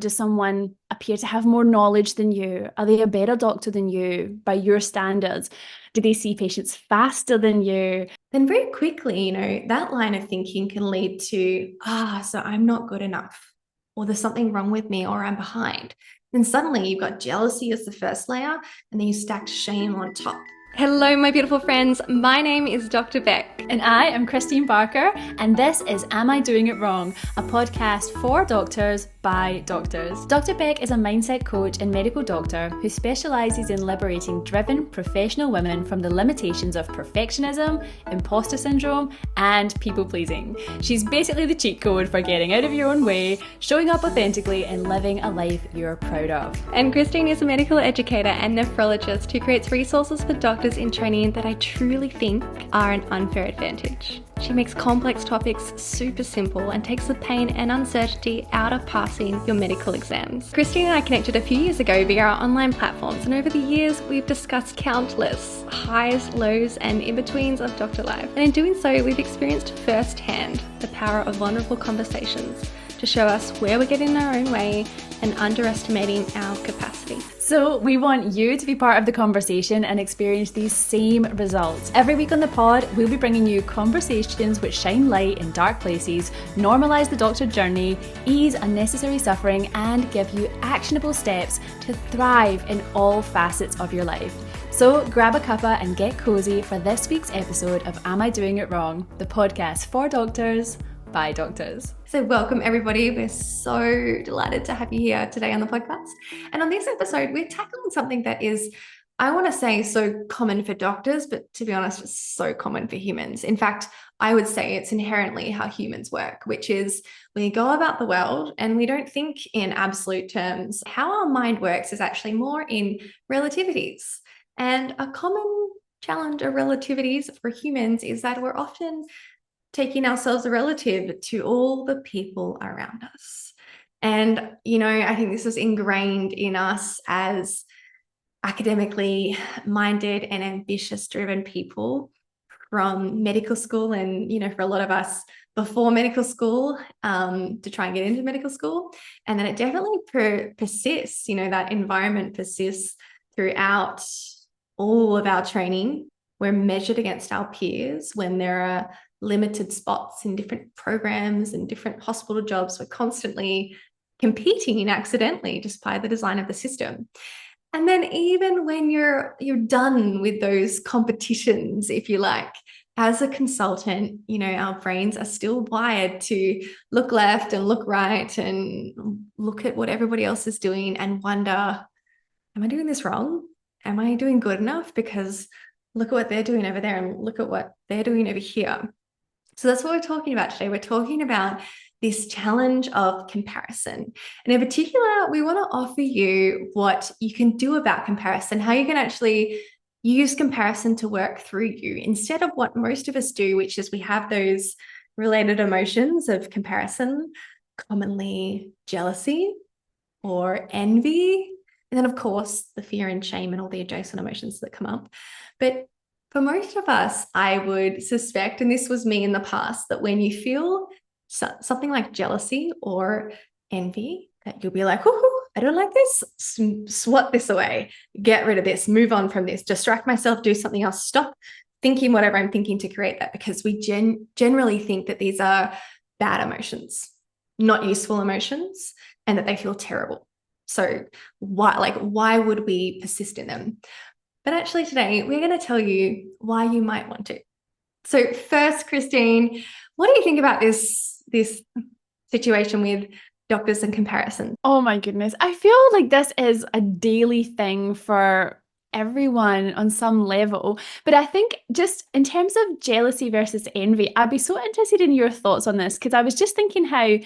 Does someone appear to have more knowledge than you? Are they a better doctor than you by your standards? Do they see patients faster than you? Then very quickly, that line of thinking can lead to, so I'm not good enough, or there's something wrong with me, or I'm behind. Then suddenly you've got jealousy as the first layer, and then you stack shame on top. Hello, my beautiful friends. My name is Dr. Becc. And I am Kristeen Barker, and this is Am I Doing It Wrong? A podcast for doctors by doctors. Dr. Becc is a mindset coach and medical doctor who specialises in liberating driven professional women from the limitations of perfectionism, imposter syndrome, and people pleasing. She's basically the cheat code for getting out of your own way, showing up authentically, and living a life you're proud of. And Kristeen is a medical educator and nephrologist who creates resources for doctors in training that I truly think are an unfair advantage. She makes complex topics super simple and takes the pain and uncertainty out of passing your medical exams. Kristeen and I connected a few years ago via our online platforms, and over the years we've discussed countless highs, lows, and in-betweens of doctor life. And in doing so, we've experienced firsthand the power of vulnerable conversations to show us where we're getting in our own way and underestimating our capacity. So we want you to be part of the conversation and experience these same results. Every week on the pod, we'll be bringing you conversations which shine light in dark places, normalise the doctor journey, ease unnecessary suffering, and give you actionable steps to thrive in all facets of your life. So grab a cuppa and get cozy for this week's episode of Am I Doing It Wrong? The podcast for doctors by doctors. So welcome everybody. We're so delighted to have you here today on the podcast. And on this episode, we're tackling something that is, I want to say, so common for doctors, but to be honest, it's so common for humans. In fact, I would say it's inherently how humans work, which is we go about the world and we don't think in absolute terms. How our mind works is actually more in relativities. And a common challenge of relativities for humans is that we're often taking ourselves a relative to all the people around us. And, I think this is ingrained in us as academically minded and ambitious driven people from medical school. And, for a lot of us before medical school, to try and get into medical school. And then it definitely persists, that environment persists throughout all of our training. We're measured against our peers when there are limited spots in different programs and different hospital jobs. We're constantly competing accidentally just by the design of the system. And then even when you're done with those competitions, if you like, as a consultant, our brains are still wired to look left and look right and look at what everybody else is doing and wonder, am I doing this wrong? Am I doing good enough? Because look at what they're doing over there and look at what they're doing over here. So that's what we're talking about today. We're talking about this challenge of comparison. And in particular, we want to offer you what you can do about comparison, how you can actually use comparison to work through you instead of what most of us do, which is we have those related emotions of comparison, commonly jealousy or envy. And then, of course, the fear and shame and all the adjacent emotions that come up. But for most of us, I would suspect, and this was me in the past, that when you feel something like jealousy or envy, that you'll be like, oh, I don't like this, swat this away, get rid of this, move on from this, distract myself, do something else, stop thinking whatever I'm thinking to create that, because we generally think that these are bad emotions, not useful emotions, and that they feel terrible. So why would we persist in them? But actually today, we're going to tell you why you might want to. So first, Kristeen, what do you think about this situation with doctors and comparison? Oh my goodness. I feel like this is a daily thing for everyone on some level. But I think just in terms of jealousy versus envy, I'd be so interested in your thoughts on this, because I was just thinking how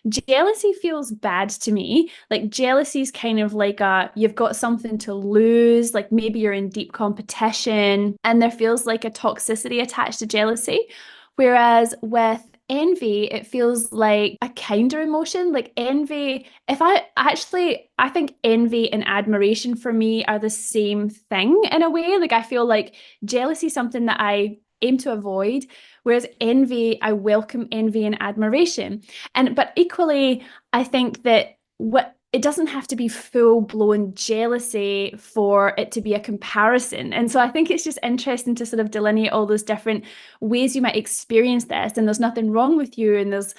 jealousy feels bad to me. Like jealousy is kind of like you've got something to lose, like maybe you're in deep competition and there feels like a toxicity attached to jealousy. Whereas with envy, it feels like a kinder emotion. Like envy, I think envy and admiration for me are the same thing in a way. Like I feel like jealousy is something that I aim to avoid, whereas envy, I welcome envy and admiration. But equally, I think that it doesn't have to be full-blown jealousy for it to be a comparison. And so I think it's just interesting to sort of delineate all those different ways you might experience this. And there's nothing wrong with you, and there's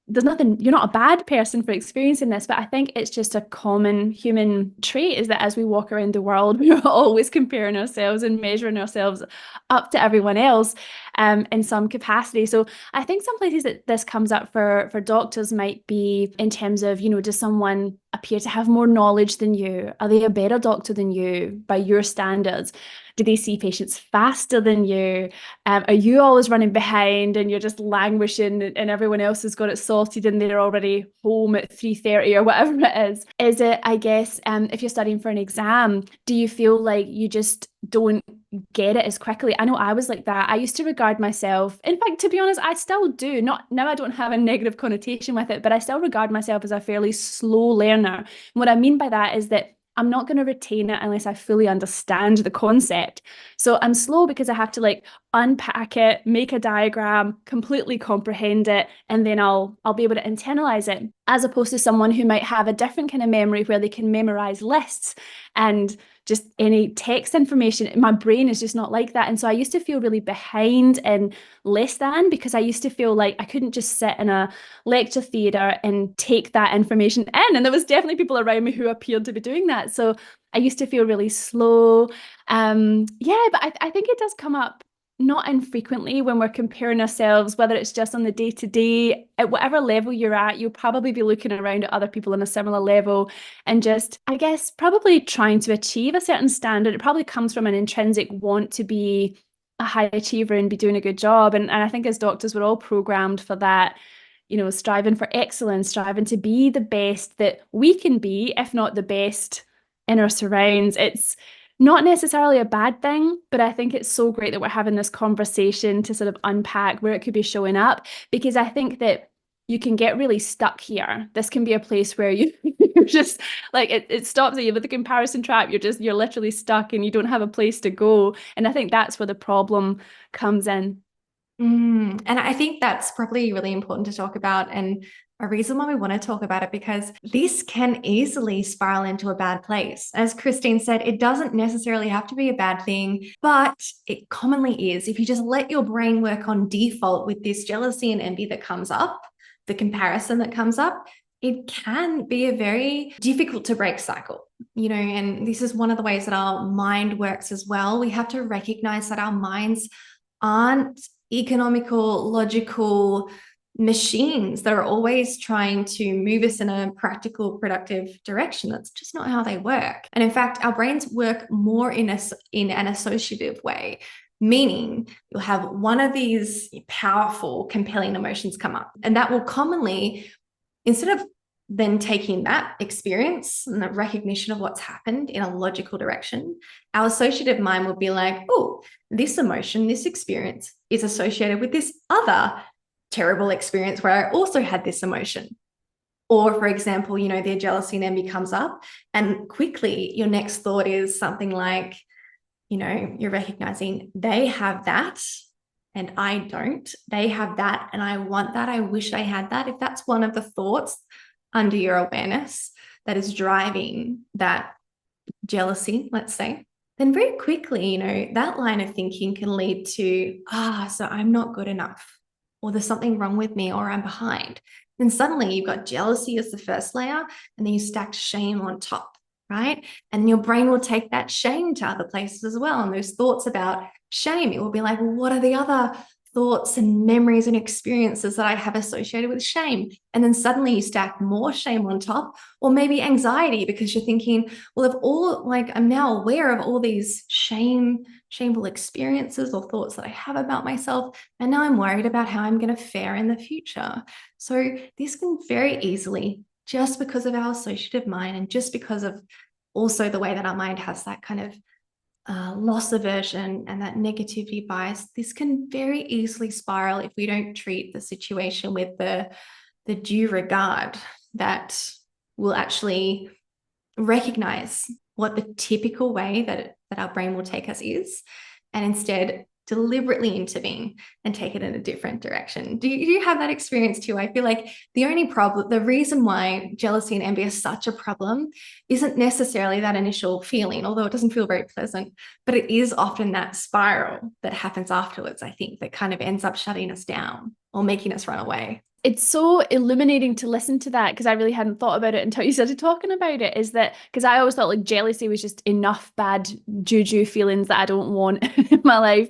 nothing, you're not a bad person for experiencing this, but I think it's just a common human trait, is that as we walk around the world, we're always comparing ourselves and measuring ourselves up to everyone else in some capacity. So I think some places that this comes up for doctors might be in terms of, does someone appear to have more knowledge than you? Are they a better doctor than you by your standards? Do they see patients faster than you? Are you always running behind and you're just languishing and everyone else has got it sorted and they're already home at 3:30 or whatever it is? Is it, I guess, if you're studying for an exam, do you feel like you just don't get it as quickly? I know I was like that. I used to regard myself, in fact, to be honest, I still do. Not now, I don't have a negative connotation with it, but I still regard myself as a fairly slow learner. And what I mean by that is that I'm not going to retain it unless I fully understand the concept. So I'm slow because I have to like unpack it, make a diagram, completely comprehend it, and then I'll be able to internalize it, as opposed to someone who might have a different kind of memory where they can memorize lists and just any text information. My brain is just not like that. And so I used to feel really behind and less than, because I used to feel like I couldn't just sit in a lecture theatre and take that information in. And there was definitely people around me who appeared to be doing that. So I used to feel really slow. Yeah, but I think it does come up not infrequently when we're comparing ourselves, whether it's just on the day-to-day, at whatever level you're at, you'll probably be looking around at other people on a similar level and just, I guess, probably trying to achieve a certain standard. It probably comes from an intrinsic want to be a high achiever and be doing a good job. And I think as doctors, we're all programmed for that, striving for excellence, striving to be the best that we can be, if not the best in our surrounds. It's not necessarily a bad thing, but I think it's so great that we're having this conversation to sort of unpack where it could be showing up, because I think that you can get really stuck here. This can be a place where you're just like, it stops at you with the comparison trap. You're literally stuck and you don't have a place to go. And I think that's where the problem comes in. And I think that's probably really important to talk about, and a reason why we want to talk about it, because this can easily spiral into a bad place. As Kristeen said, it doesn't necessarily have to be a bad thing, but it commonly is. If you just let your brain work on default with this jealousy and envy that comes up, the comparison that comes up, it can be a very difficult to break cycle, and this is one of the ways that our mind works as well. We have to recognize that our minds aren't economical, logical machines that are always trying to move us in a practical, productive direction. That's just not how they work. And in fact, our brains work more in an associative way, meaning you'll have one of these powerful, compelling emotions come up, and that will commonly, instead of then taking that experience and the recognition of what's happened in a logical direction, our associative mind will be like, oh, this emotion, this experience is associated with this other terrible experience where I also had this emotion. Or, for example, their jealousy and envy comes up, and quickly your next thought is something like, you're recognizing they have that and I don't. They have that and I want that. I wish I had that. If that's one of the thoughts under your awareness that is driving that jealousy, let's say, then very quickly, that line of thinking can lead to, so I'm not good enough, or there's something wrong with me, or I'm behind. Then suddenly you've got jealousy as the first layer, and then you stack shame on top, right? And your brain will take that shame to other places as well. And those thoughts about shame, it will be like, well, what are the other thoughts and memories and experiences that I have associated with shame? And then suddenly you stack more shame on top, or maybe anxiety, because you're thinking, well, I'm now aware of all these shameful experiences or thoughts that I have about myself, and now I'm worried about how I'm going to fare in the future. So this can very easily, just because of our associative mind and just because of also the way that our mind has that kind of loss aversion and that negativity bias, this can very easily spiral if we don't treat the situation with the due regard that will actually recognize what the typical way that our brain will take us is, and instead deliberately intervene and take it in a different direction. Do you have that experience too? I feel like the reason why jealousy and envy is such a problem isn't necessarily that initial feeling, although it doesn't feel very pleasant, but it is often that spiral that happens afterwards, I think, that kind of ends up shutting us down or making us run away. It's so illuminating to listen to that, because I really hadn't thought about it until you started talking about it. Is that because I always thought like jealousy was just enough bad juju feelings that I don't want in my life.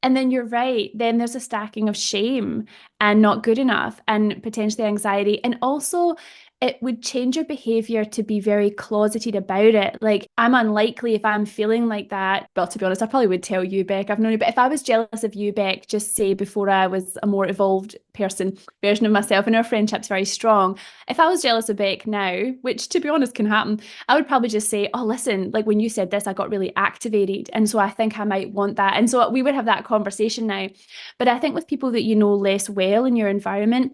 And then you're right. Then there's a stacking of shame and not good enough and potentially anxiety. And also, it would change your behavior to be very closeted about it. Like, I'm unlikely, if I'm feeling like that, well, to be honest, I probably would tell you, Becc, I've known you, but if I was jealous of you, Becc, just say before I was a more evolved version of myself, and our friendship's very strong. If I was jealous of Becc now, which to be honest can happen, I would probably just say, oh, listen, like when you said this, I got really activated. And so I think I might want that. And so we would have that conversation now. But I think with people that you know less well in your environment,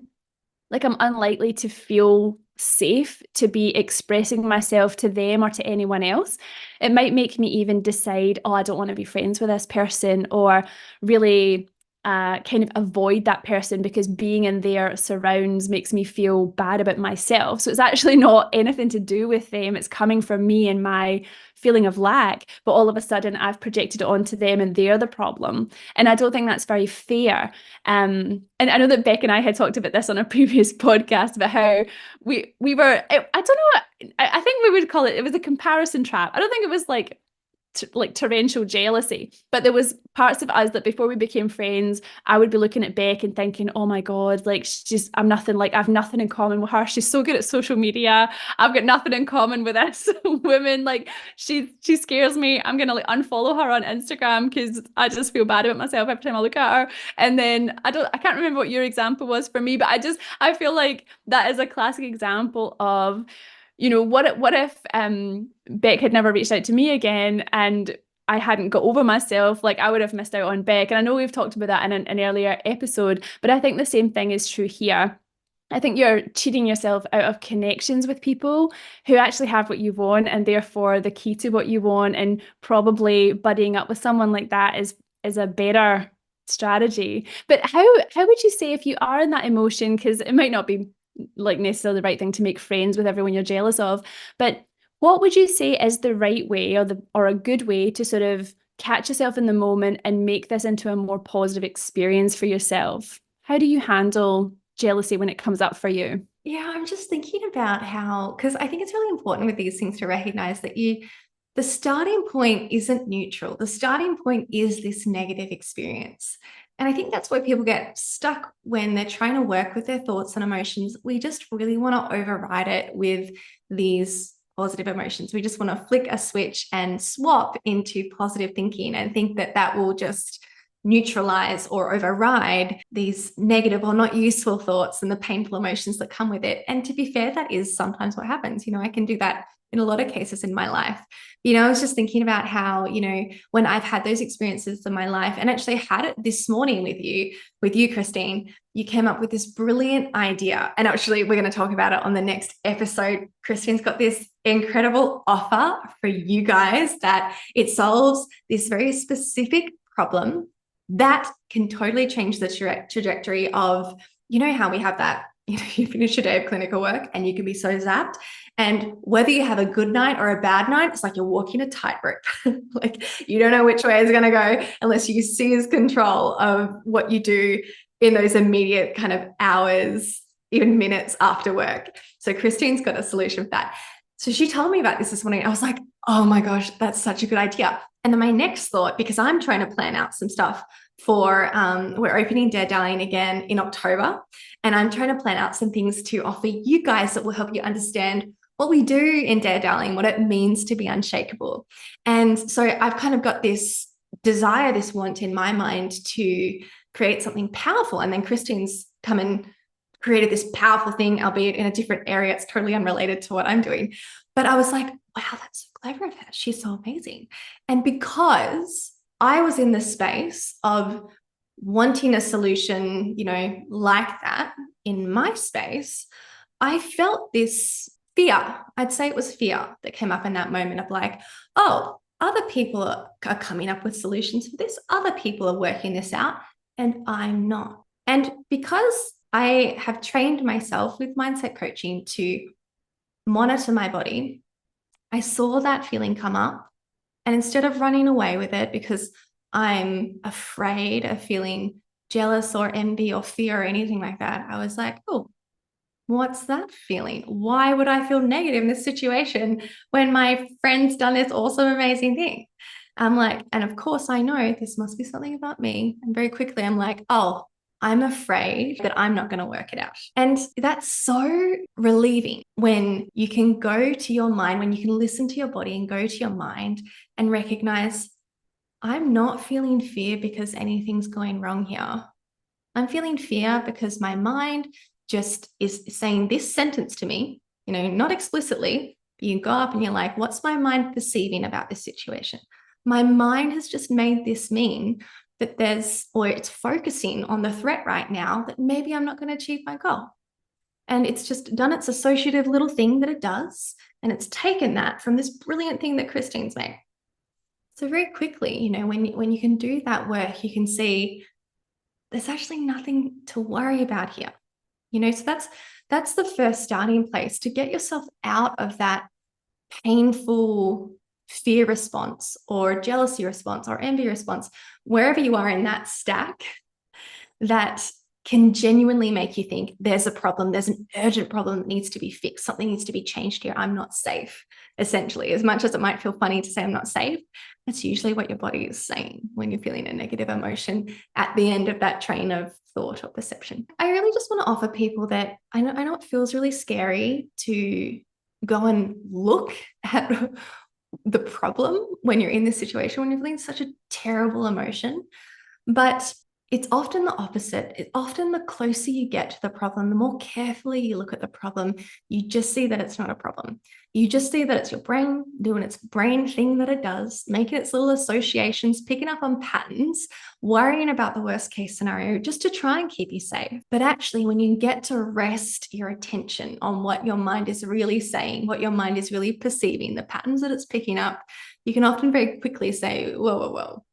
like I'm unlikely to feel safe to be expressing myself to them or to anyone else. It might make me even decide, oh, I don't want to be friends with this person, or really kind of avoid that person because being in their surrounds makes me feel bad about myself. So it's actually not anything to do with them. It's coming from me and my feeling of lack. But all of a sudden, I've projected it onto them and they're the problem. And I don't think that's very fair. And I know that Becc and I had talked about this on a previous podcast about how we were, I don't know, I think we would call it was a comparison trap. I don't think it was like torrential jealousy, but there was parts of us that before we became friends, I would be looking at Becc and thinking, oh my god, like I've nothing in common with her. She's so good at social media. I've got nothing in common with this woman. Like she scares me. I'm gonna like unfollow her on Instagram because I just feel bad about myself every time I look at her. And then I can't remember what your example was for me, but I feel like that is a classic example of, what if Becc had never reached out to me again and I hadn't got over myself? Like, I would have missed out on Becc. And I know we've talked about that in an earlier episode, but I think the same thing is true here. I think you're cheating yourself out of connections with people who actually have what you want, and therefore the key to what you want, and probably buddying up with someone like that is a better strategy. But how would you say, if you are in that emotion, because it might not be like necessarily the right thing to make friends with everyone you're jealous of, but what would you say is the right way, or a good way to sort of catch yourself in the moment and make this into a more positive experience for yourself? How do you handle jealousy when it comes up for you? Yeah, I'm just thinking about how, because I think it's really important with these things to recognize that the starting point isn't neutral. The starting point is this negative experience. And I think that's where people get stuck when they're trying to work with their thoughts and emotions. We just really want to override it with these positive emotions. We just want to flick a switch and swap into positive thinking and think that that will just neutralize or override these negative or not useful thoughts and the painful emotions that come with it. And to be fair, that is sometimes what happens. I can do that in a lot of cases in my life. I was just thinking about how, when I've had those experiences in my life, and actually had it this morning with you, Kristeen, you came up with this brilliant idea. And actually, we're going to talk about it on the next episode. Kristeen's got this incredible offer for you guys that it solves this very specific problem that can totally change the trajectory of, how we have that, you finish your day of clinical work and you can be so zapped. And whether you have a good night or a bad night, it's like you're walking a tightrope. Like you don't know which way it's going to go unless you seize control of what you do in those immediate kind of hours, even minutes after work. So Kristeen's got a solution for that. So she told me about this morning. I was like, oh my gosh, that's such a good idea. And then my next thought, because I'm trying to plan out some stuff for, we're opening Dare Darling again in October. And I'm trying to plan out some things to offer you guys that will help you understand what we do in Dare Darling, what it means to be unshakable. And so I've kind of got this desire, this want in my mind to create something powerful. And then Kristeen's come and created this powerful thing, albeit in a different area. It's totally unrelated to what I'm doing. But I was like, wow, that's so clever of her. She's so amazing. And because I was in the space of wanting a solution, like that in my space, I felt this fear. I'd say it was fear that came up in that moment of like, oh, Other people are coming up with solutions for this. Other people are working this out, and I'm not. And because I have trained myself with mindset coaching to monitor my body, I saw that feeling come up. And instead of running away with it because I'm afraid of feeling jealous or envy or fear or anything like that, I was like, oh, what's that feeling? Why would I feel negative in this situation when my friend's done this awesome, amazing thing? I'm like, and of course I know this must be something about me. And very quickly I'm like, oh, I'm afraid that I'm not going to work it out. And that's so relieving when you can go to your mind, when you can listen to your body and go to your mind and recognize, I'm not feeling fear because anything's going wrong here. I'm feeling fear because my mind just is saying this sentence to me, not explicitly. You go up and you're like, what's my mind perceiving about this situation? My mind has just made this mean that it's focusing on the threat right now that maybe I'm not going to achieve my goal. And it's just done its associative little thing that it does. And it's taken that from this brilliant thing that Kristeen's made. So very quickly, when you can do that work, you can see there's actually nothing to worry about here. So that's the first starting place to get yourself out of that painful fear response or jealousy response or envy response, wherever you are in that stack, that can genuinely make you think there's a problem, there's an urgent problem that needs to be fixed, something needs to be changed here, I'm not safe, essentially. As much as it might feel funny to say I'm not safe, that's usually what your body is saying when you're feeling a negative emotion at the end of that train of thought or perception. I really just want to offer people that I know it feels really scary to go and look at the problem when you're in this situation, when you're feeling such a terrible emotion, but it's often the opposite. It's often the closer you get to the problem, the more carefully you look at the problem, you just see that it's not a problem. You just see that it's your brain doing its brain thing that it does, making its little associations, picking up on patterns, worrying about the worst case scenario just to try and keep you safe. But actually, when you get to rest your attention on what your mind is really saying, what your mind is really perceiving, the patterns that it's picking up, you can often very quickly say, whoa, whoa, whoa.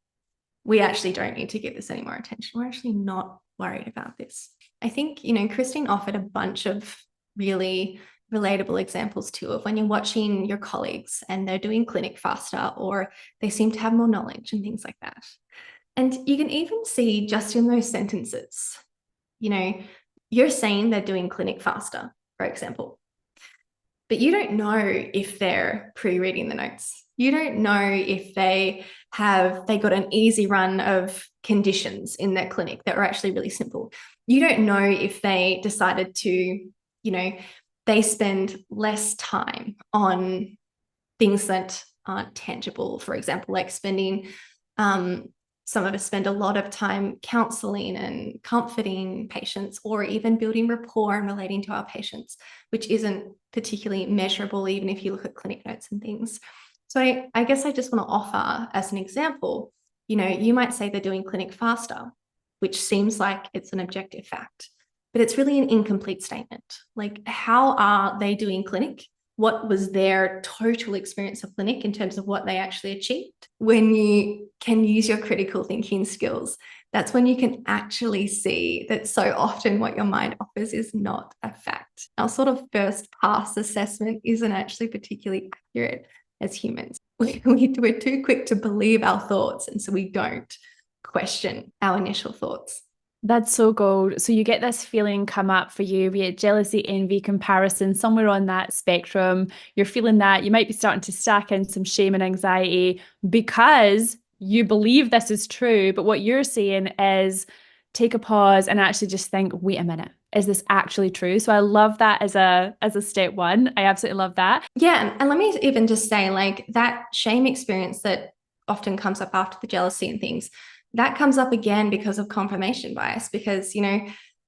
We actually don't need to give this any more attention. We're actually not worried about this. I think, Kristeen offered a bunch of really relatable examples too of when you're watching your colleagues and they're doing clinic faster or they seem to have more knowledge and things like that. And you can even see just in those sentences, you're saying they're doing clinic faster, for example, but you don't know if they're pre-reading the notes. You don't know if they got an easy run of conditions in their clinic that were actually really simple. You don't know if they decided to, they spend less time on things that aren't tangible, for example, like spending, some of us spend a lot of time counseling and comforting patients or even building rapport and relating to our patients, which isn't particularly measurable, even if you look at clinic notes and things. So I guess I just want to offer as an example, you might say they're doing clinic faster, which seems like it's an objective fact, but it's really an incomplete statement. Like, how are they doing clinic? What was their total experience of clinic in terms of what they actually achieved? When you can use your critical thinking skills, that's when you can actually see that so often what your mind offers is not a fact. Our sort of first pass assessment isn't actually particularly accurate as humans. We're too quick to believe our thoughts, and so we don't question our initial thoughts. That's so gold. So you get this feeling come up for you, be it jealousy, envy, comparison, somewhere on that spectrum. You're feeling that. You might be starting to stack in some shame and anxiety because you believe this is true. But what you're saying is take a pause and actually just think, wait a minute, is this actually true? So I love that as a step one. I absolutely love that. Yeah. And let me even just say, like, that shame experience that often comes up after the jealousy and things, that comes up again because of confirmation bias. Because,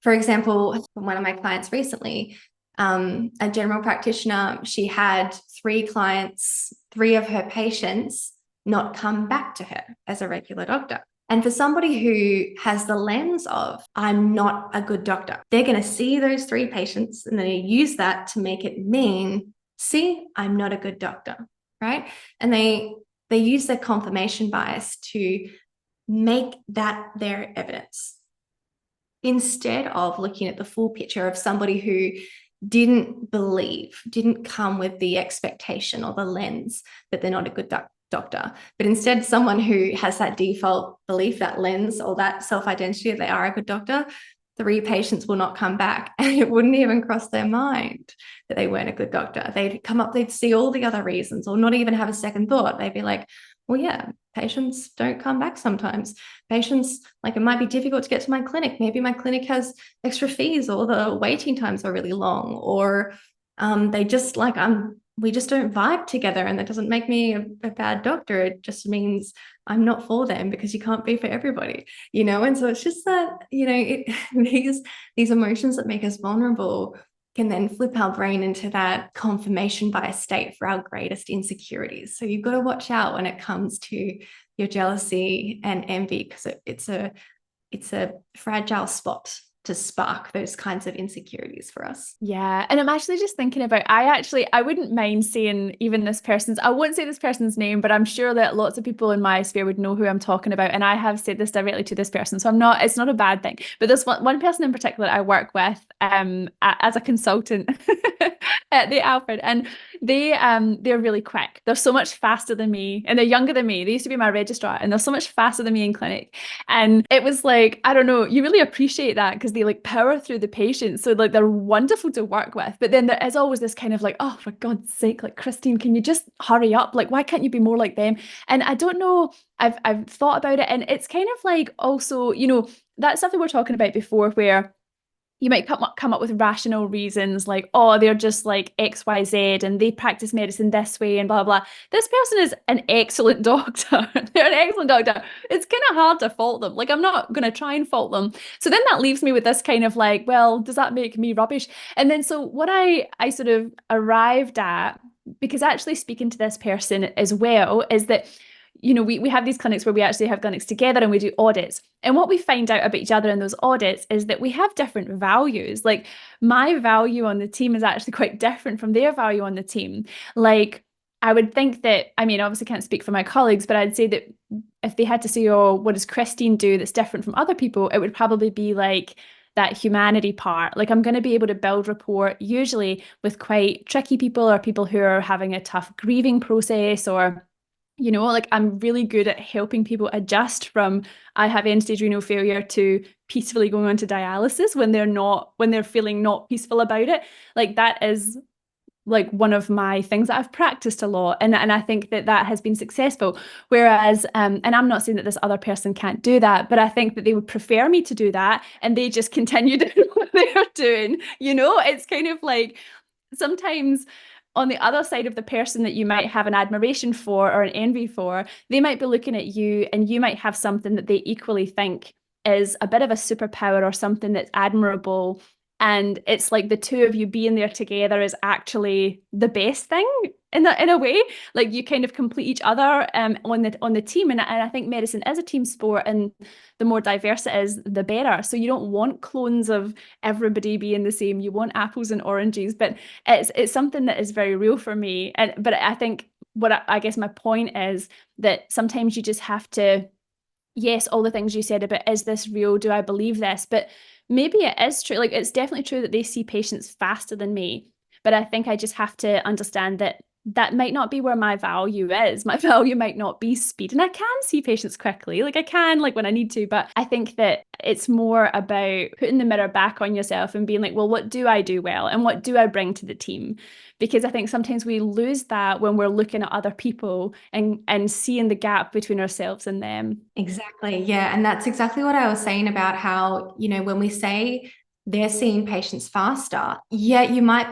for example, one of my clients recently, a general practitioner, she had 3 clients, 3 of her patients not come back to her as a regular doctor. And for somebody who has the lens of, I'm not a good doctor, they're going to see those 3 patients and they use that to make it mean, see, I'm not a good doctor, right? And they they use their confirmation bias to make that their evidence, instead of looking at the full picture of somebody who didn't come with the expectation or the lens that they're not a good doctor, but instead someone who has that default belief, that lens, or that self-identity that they are a good doctor. 3 patients will not come back, and it wouldn't even cross their mind that they weren't a good doctor. They'd come up, they'd see all the other reasons, or not even have a second thought. They'd be like, well, yeah, patients don't come back sometimes. Patients, like, it might be difficult to get to my clinic. Maybe my clinic has extra fees, or the waiting times are really long, or they just like, we just don't vibe together, and that doesn't make me a bad doctor. It just means I'm not for them, because you can't be for everybody, you know? And so it's just that, you know, these emotions that make us vulnerable can then flip our brain into that confirmation bias state for our greatest insecurities. So you've got to watch out when it comes to your jealousy and envy, because it's a fragile spot to spark those kinds of insecurities for us. Yeah. And I'm actually just thinking about, I wouldn't mind saying I won't say this person's name, but I'm sure that lots of people in my sphere would know who I'm talking about. And I have said this directly to this person. So it's not a bad thing. But this one person in particular I work with as a consultant at the Alfred, and they're really quick. They're so much faster than me, and they're younger than me. They used to be my registrar, and they're so much faster than me in clinic. And it was like, I don't know, you really appreciate that, because they like power through the patients. So like they're wonderful to work with. But then there is always this kind of like, oh, for God's sake, like, Kristeen, can you just hurry up? Like, why can't you be more like them? And I don't know, I've thought about it, and it's kind of like, also, you know, that's something we were talking about before, where you might come up with rational reasons like, oh, they're just like XYZ and they practice medicine this way and blah, blah. This person is an excellent doctor. They're an excellent doctor. It's kind of hard to fault them. Like, I'm not going to try and fault them. So then that leaves me with this kind of like, well, does that make me rubbish? And then so what I sort of arrived at, because actually speaking to this person as well, is that, you know, we have these clinics where we actually have clinics together and we do audits. And what we find out about each other in those audits is that we have different values. Like, my value on the team is actually quite different from their value on the team. Like, I would think that, I mean, obviously can't speak for my colleagues, but I'd say that if they had to say, oh, what does Kristeen do that's different from other people, it would probably be like that humanity part. Like, I'm going to be able to build rapport usually with quite tricky people, or people who are having a tough grieving process, or, you know, like, I'm really good at helping people adjust from I have end-stage renal failure to peacefully going on to dialysis when they're feeling not peaceful about it. Like, that is like one of my things that I've practiced a lot, and I think that has been successful. Whereas and I'm not saying that this other person can't do that, but I think that they would prefer me to do that, and they just continue doing what they're doing. You know, it's kind of like, sometimes on the other side of the person that you might have an admiration for or an envy for, they might be looking at you, and you might have something that they equally think is a bit of a superpower or something that's admirable. And it's like the two of you being there together is actually the best thing in a way. Like, you kind of complete each other on the team. And I think medicine is a team sport, and the more diverse it is, the better. So you don't want clones of everybody being the same. You want apples and oranges. But it's something that is very real for me. But I think I guess my point is that sometimes you just have to, yes, all the things you said about, is this real? Do I believe this? But maybe it is true. Like, it's definitely true that they see patients faster than me. But I think I just have to understand that that might not be where my value is. My value might not be speed. And I can see patients quickly. Like, I can, like, when I need to. But I think that it's more about putting the mirror back on yourself and being like, well, what do I do well? And what do I bring to the team? Because I think sometimes we lose that when we're looking at other people and seeing the gap between ourselves and them. Exactly. Yeah. And that's exactly what I was saying about how, you know, when we say they're seeing patients faster, yeah,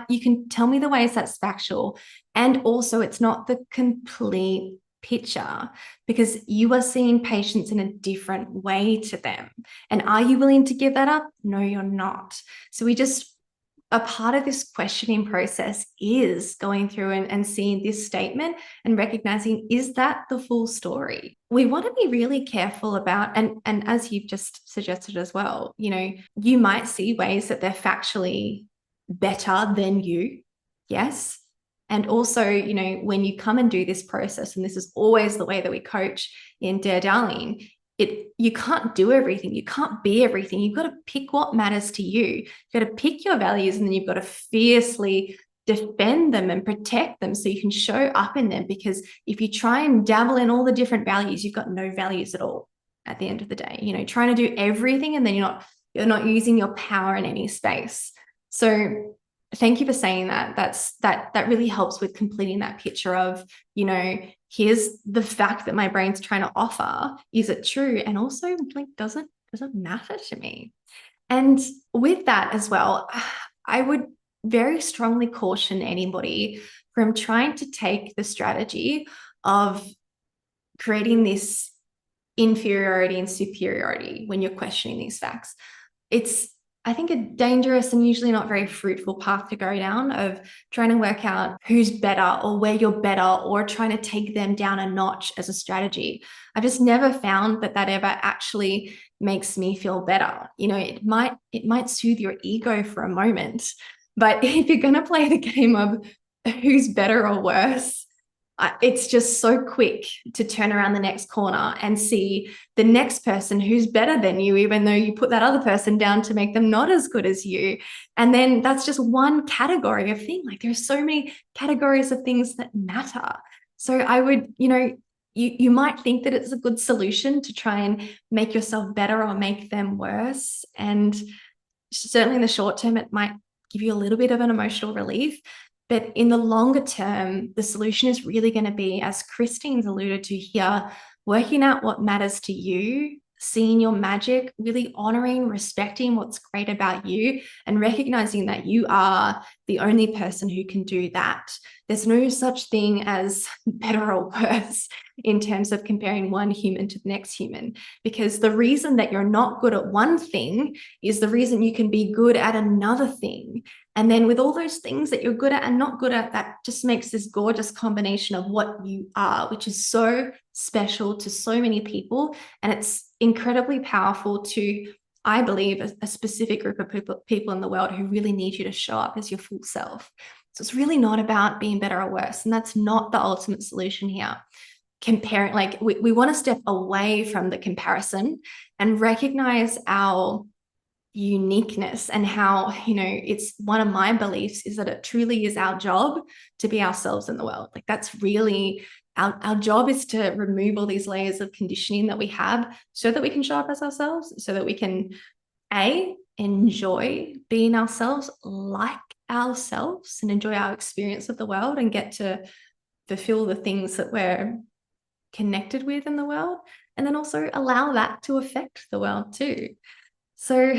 you can tell me the ways that's factual. And also, it's not the complete picture, because you are seeing patients in a different way to them. And are you willing to give that up? No, you're not. So a part of this questioning process is going through and seeing this statement and recognizing, is that the full story? We want to be really careful about, and as you've just suggested as well, you know, you might see ways that they're factually better than you. Yes. And also, you know, when you come and do this process, and this is always the way that we coach in Dear Darling, you can't do everything. You can't be everything. You've got to pick what matters to you. You've got to pick your values, and then you've got to fiercely defend them and protect them so you can show up in them. Because if you try and dabble in all the different values, you've got no values at all at the end of the day. You know, trying to do everything, and then you're not using your power in any space. So thank you for saying that. That really helps with completing that picture of, you know, here's the fact that my brain's trying to offer. Is it true? And also, like, doesn't matter to me. And with that as well, I would very strongly caution anybody from trying to take the strategy of creating this inferiority and superiority when you're questioning these facts. It's, I think, a dangerous and usually not very fruitful path to go down, of trying to work out who's better or where you're better, or trying to take them down a notch as a strategy. I've just never found that ever actually makes me feel better. You know, it might soothe your ego for a moment, but if you're going to play the game of who's better or worse, it's just so quick to turn around the next corner and see the next person who's better than you, even though you put that other person down to make them not as good as you. And then that's just one category of thing. Like, there's so many categories of things that matter. So I would, you know, you might think that it's a good solution to try and make yourself better or make them worse. And certainly in the short term, it might give you a little bit of an emotional relief. But in the longer term, the solution is really going to be, as Kristeen's alluded to here, working out what matters to you, seeing your magic, really honoring, respecting what's great about you, and recognizing that you are the only person who can do that. There's no such thing as better or worse in terms of comparing one human to the next human, because the reason that you're not good at one thing is the reason you can be good at another thing. And then with all those things that you're good at and not good at, that just makes this gorgeous combination of what you are, which is so special to so many people. And it's incredibly powerful to, I believe, a specific group of people in the world who really need you to show up as your full self. So it's really not about being better or worse. And that's not the ultimate solution here. Comparing, like, we want to step away from the comparison and recognize our uniqueness, and how, you know, it's one of my beliefs is that it truly is our job to be ourselves in the world. Like, that's really our job, is to remove all these layers of conditioning that we have so that we can show up as ourselves, so that we can enjoy being ourselves, like ourselves, and enjoy our experience of the world, and get to fulfill the things that we're connected with in the world, and then also allow that to affect the world too. So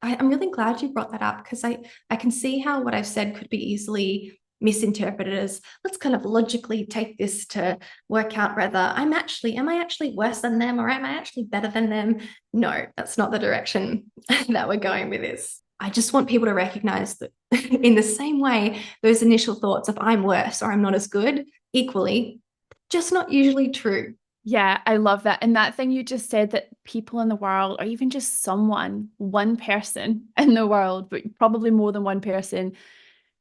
I'm really glad you brought that up, because I can see how what I've said could be easily misinterpreted as, let's kind of logically take this to work out whether am I actually worse than them, or am I actually better than them? No, that's not the direction that we're going with this. I just want people to recognize that in the same way, those initial thoughts of I'm worse or I'm not as good, equally, just not usually true. Yeah, I love that. And that thing you just said, that people in the world, or even just one person in the world, but probably more than one person,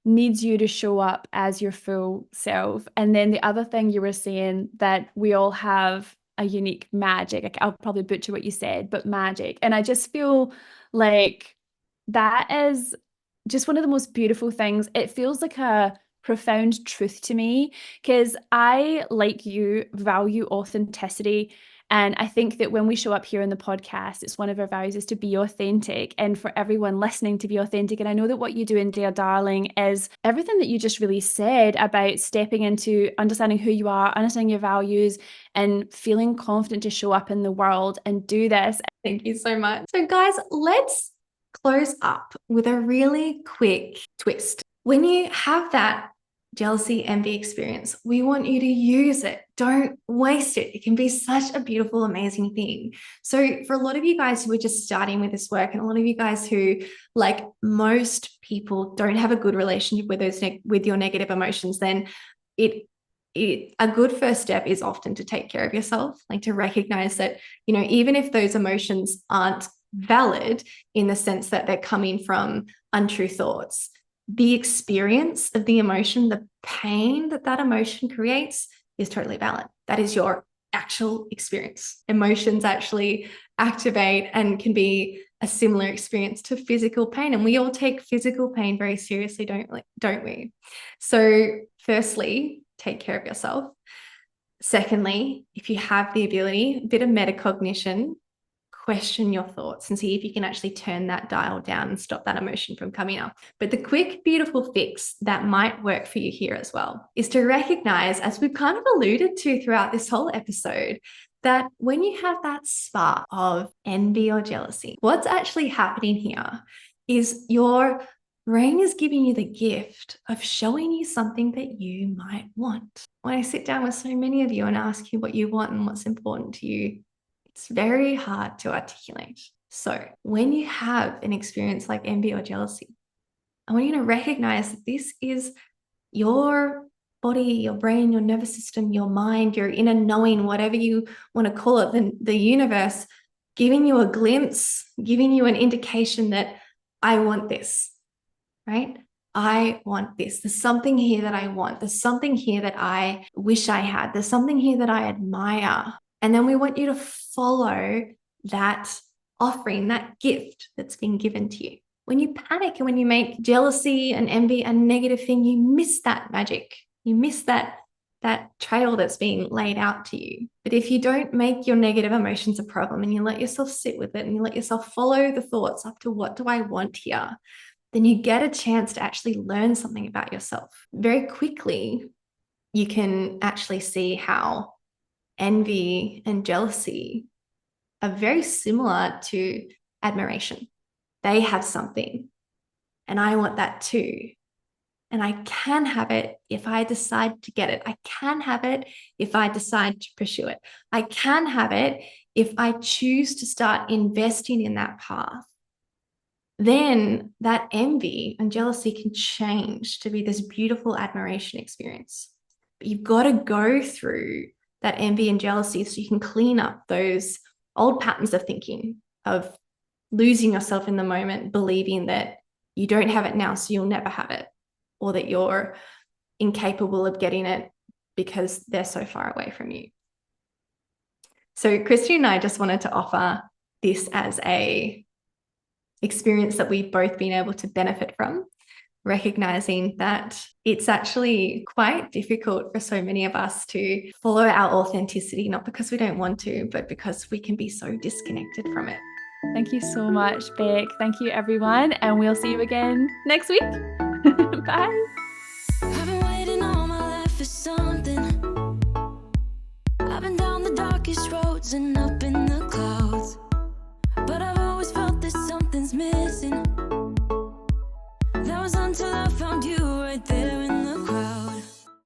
needs you to show up as your full self. And then the other thing you were saying, that we all have a unique magic. I'll probably butcher what you said, but magic. And I just feel like that is just one of the most beautiful things. It feels like a profound truth to me, because I, like you, value authenticity. And I think that when we show up here in the podcast, it's one of our values is to be authentic, and for everyone listening to be authentic. And I know that what you do in Dear Darling is everything that you just really said about stepping into understanding who you are, understanding your values, and feeling confident to show up in the world and do this. Thank you so much. So guys, let's close up with a really quick twist. When you have that jealousy, envy experience, we want you to use it. Don't waste it. It can be such a beautiful, amazing thing. So for a lot of you guys who are just starting with this work, and a lot of you guys who, like most people, don't have a good relationship with with your negative emotions, then a good first step is often to take care of yourself, like to recognize that, you know, even if those emotions aren't valid in the sense that they're coming from untrue thoughts, the experience of the emotion, the pain that that emotion creates is totally valid. That is your actual experience. Emotions actually activate and can be a similar experience to physical pain. And we all take physical pain very seriously, don't we? So firstly, take care of yourself. Secondly, if you have the ability, a bit of metacognition, question your thoughts and see if you can actually turn that dial down and stop that emotion from coming up. But the quick, beautiful fix that might work for you here as well is to recognize, as we've kind of alluded to throughout this whole episode, that when you have that spark of envy or jealousy, what's actually happening here is your brain is giving you the gift of showing you something that you might want. When I sit down with so many of you and ask you what you want and what's important to you, it's very hard to articulate. So when you have an experience like envy or jealousy, I want you to recognize that this is your body, your brain, your nervous system, your mind, your inner knowing, whatever you want to call it, the universe giving you a glimpse, giving you an indication that I want this, right? I want this. There's something here that I want. There's something here that I wish I had. There's something here that I admire. And then we want you to follow that offering, that gift that's been given to you. When you panic and when you make jealousy and envy a negative thing, you miss that magic. You miss that trail that's being laid out to you. But if you don't make your negative emotions a problem and you let yourself sit with it and you let yourself follow the thoughts up to what do I want here, then you get a chance to actually learn something about yourself. Very quickly, you can actually see how envy and jealousy are very similar to admiration. They have something, and I want that too. And I can have it if I decide to get it. I can have it if I decide to pursue it. I can have it if I choose to start investing in that path. Then that envy and jealousy can change to be this beautiful admiration experience. But you've got to go through that envy and jealousy so you can clean up those old patterns of thinking, of losing yourself in the moment, believing that you don't have it now, so you'll never have it, or that you're incapable of getting it because they're so far away from you. So Kristeen and I just wanted to offer this as a experience that we've both been able to benefit from, recognizing that it's actually quite difficult for so many of us to follow our authenticity, not because we don't want to, but because we can be so disconnected from it. Thank you so much, Becc. Thank you, everyone. And we'll see you again next week. Bye. I've been waiting all my life for something. I've been down the darkest roads and up